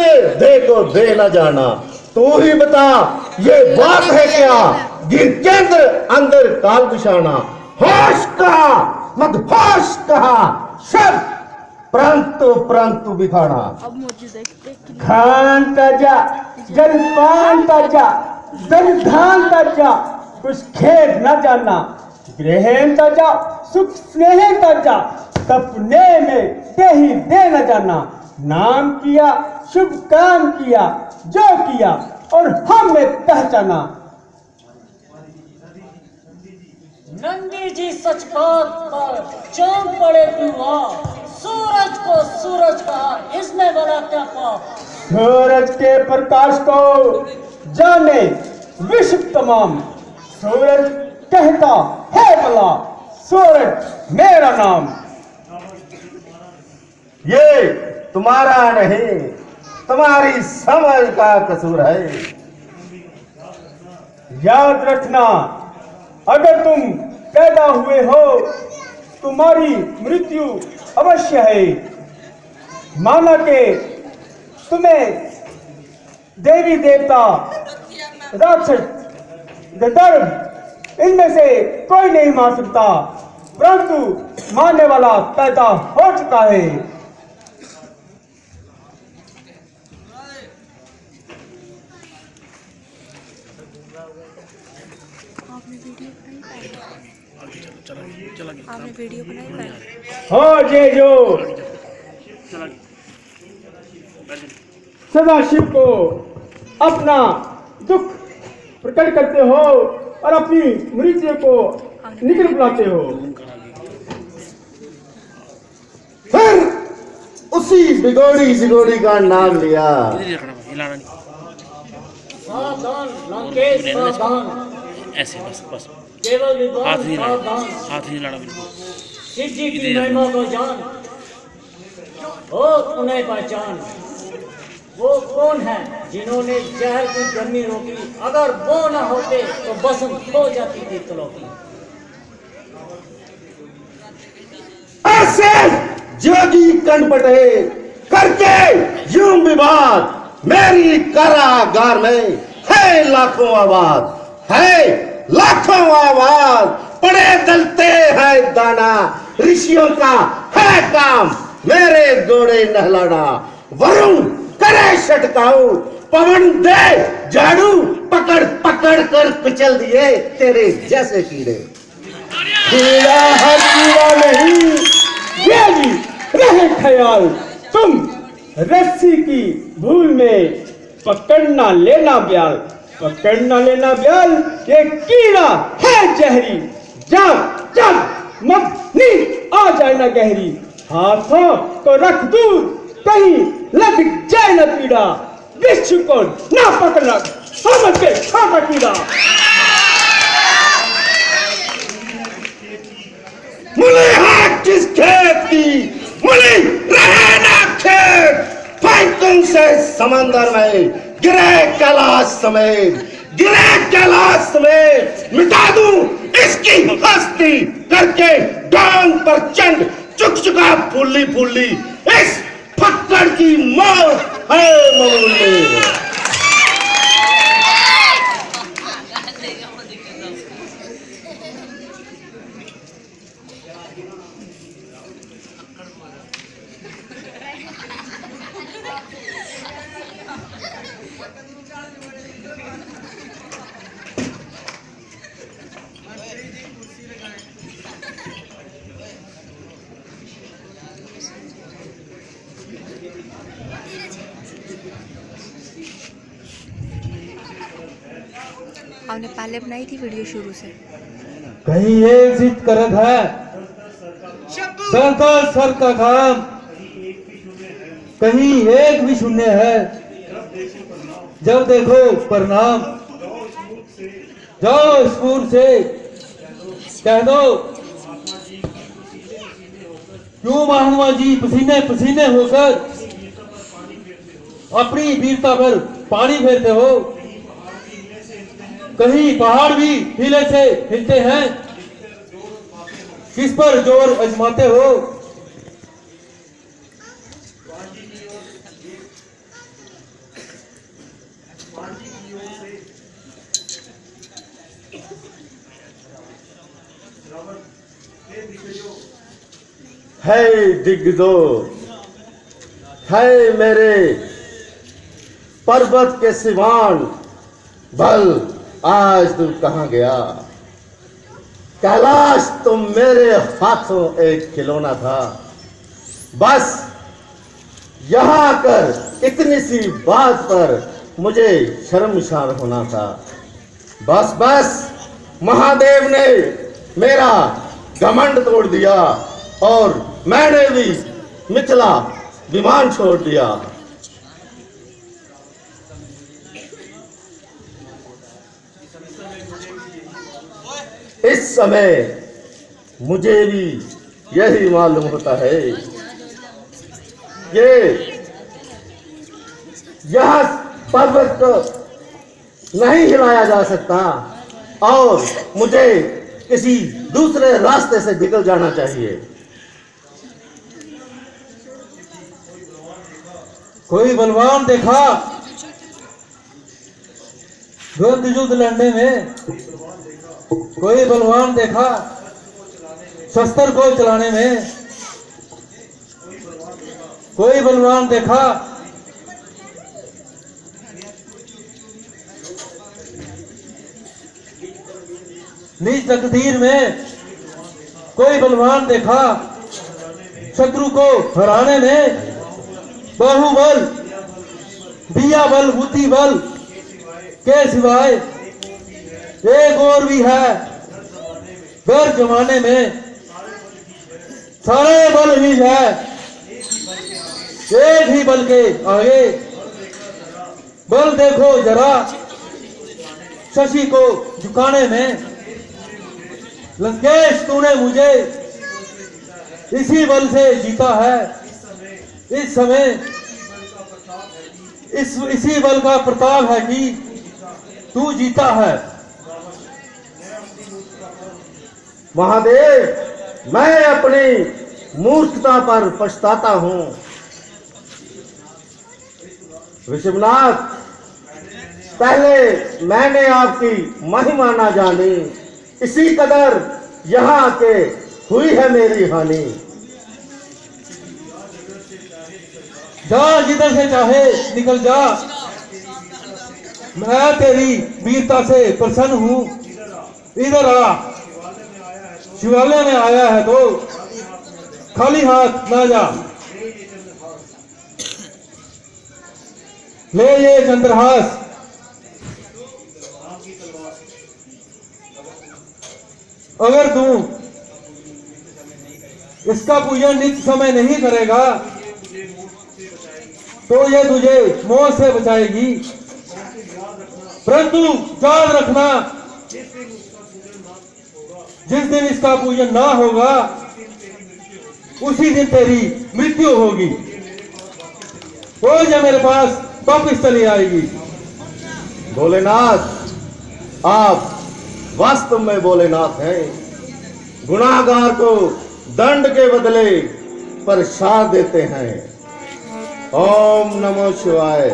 से दे को दे न जाना। तू ही बता ये बात है क्या, गिर केंद्र अंदर काल बिछाना। होश कहा मत होश कहा, सब परंतु बिखाना। खान ताजा जलपान ताजा धन ताजा, कुछ खेद न जाना। ग्रहण ताजा सुख स्नेह ताजा, सपने में दे ही दे न जाना। नाम किया शुभ काम किया, जो किया और हमें पहचाना। नंदी जी सच बात पर चौंक पड़े दुआ, सूरज को सूरज कहा इसमें भला क्या पाप। सूरज के प्रकाश को जाने विश्व तमाम, सूरज कहता है भला सूरज मेरा नाम। ये तुम्हारा नहीं तुम्हारी समझ का कसूर है। याद रखना अगर तुम पैदा हुए हो तुम्हारी मृत्यु अवश्य है। माना के तुम्हें देवी देवता राक्षस गंधर्व इनमें से कोई नहीं मार सकता, परंतु मारने वाला पैदा हो चुका है। आपने वीडियो बनाई हो जे जो सदाशिव को अपना दुख प्रकट करते हो और अपनी मृत्यु को निकल बुलाते हो। फिर उसी बिगोड़ी का नाम लिया। सावधान लंकेश सावधान, ऐसे बस केवल विद्वान हाथ नहीं सावधान। लाना बिल्कुल। शिव जी की महिमा को जान, हो उन्हें पहचान। वो कौन है जिन्होंने जहर की गर्मी रोकी, अगर वो न होते तो बसंत हो जाती थी तलौकी। ऐसे जोगी कनपटे करके यूं विवाद, मेरी कारागार में है लाखों आवाज, है लाखों आवाज। पड़े दलते हैं दाना, ऋषियों का है काम मेरे घोड़े नहलाना। वरुण करे छटकाऊ, पवन दे झाड़ू, पकड़ पकड़ कर कुचल दिए तेरे जैसे कीड़े। कीड़ा हर कीड़ा नहीं, ये भी रहे ख्याल, तुम रस्सी की भूल में पकड़ना लेना ब्याल, पकड़ना लेना ब्याल। ये कीड़ा है जहरी, जब जब मत नींद आ जाए ना गहरी। हाथों को रख दूर कहीं लग जाए ना पीड़ा, विश्व को ना पकड़ना समझ के खाता कीड़ा। मुली है किस खेत की, मुली रहे ना खेत। फाइटों से समंदर में गिरे कैलाश समेत, गिरे कैलाश समेत। मिटा दूं इसकी हस्ती करके डांग पर चंड, चुक चुका फुल्ली फुल्ली। इस फक्कड़ की मौत है मामूली। आपने पहले बनाई थी वीडियो शुरू से। कहीं एक जिद करत है सरका सर का काम, कहीं एक भी शून्य है। जब देखो प्रणाम, जाओ स्कूल से कह दो क्यों महात्मा जी पसीने पसीने होकर अपनी वीरता पर पानी फेरते हो। कहीं पहाड़ भी हिले से हिलते हैं, किस पर जोर आजमाते हो। है दिग्गजो, है मेरे पर्वत के सिवान, बल आज तू कहाँ गया? कैलाश तो मेरे हाथों एक खिलौना था, बस यहाँ आकर इतनी सी बात पर मुझे शर्मसार होना था। बस बस, महादेव ने मेरा घमंड तोड़ दिया और मैंने भी मिथिला विमान छोड़ दिया। इस समय मुझे भी यही मालूम होता है कि यह पर्वत को नहीं हिलाया जा सकता और मुझे किसी दूसरे रास्ते से निकल जाना चाहिए। कोई बलवान देखा द्वंद युद्ध लड़ने में? कोई बलवान देखा शस्त्र को चलाने में? कोई बलवान देखा नीच तकदीर में? कोई बलवान देखा शत्रु को हराने में? बाहुबल, दिया बल, बुद्धि बल के सिवाय एक और भी है गैर जमाने में। सारे बल ही है एक ही बल के आगे। बल देखो जरा शशि को झुकाने में। लंकेश तूने मुझे इसी बल से जीता है। इस समय इसी बल का प्रताप है कि तू जीता है। महादेव, मैं अपनी मूर्खता पर पछताता हूं। विश्वनाथ, पहले मैंने आपकी महिमा ना जानी, इसी कदर यहाँ के हुई है मेरी हानि। जा जिधर से चाहे निकल जा, मैं तेरी वीरता से प्रसन्न हूँ। इधर आ, शिवालय में आया है तो खाली हाथ ना जा। ले ये चंद्रहास। अगर तू इसका पूजन नित्य समय नहीं करेगा तो ये तुझे मौत से बचाएगी। परंतु याद रखना, जिस दिन इसका पूजन ना होगा उसी दिन तेरी मृत्यु होगी। वो जो मेरे पास वापिस चली आएगी। भोलेनाथ, आप वास्तव में भोलेनाथ हैं। गुनाहगार को दंड के बदले प्रसाद देते हैं। ओम नमो शिवाय।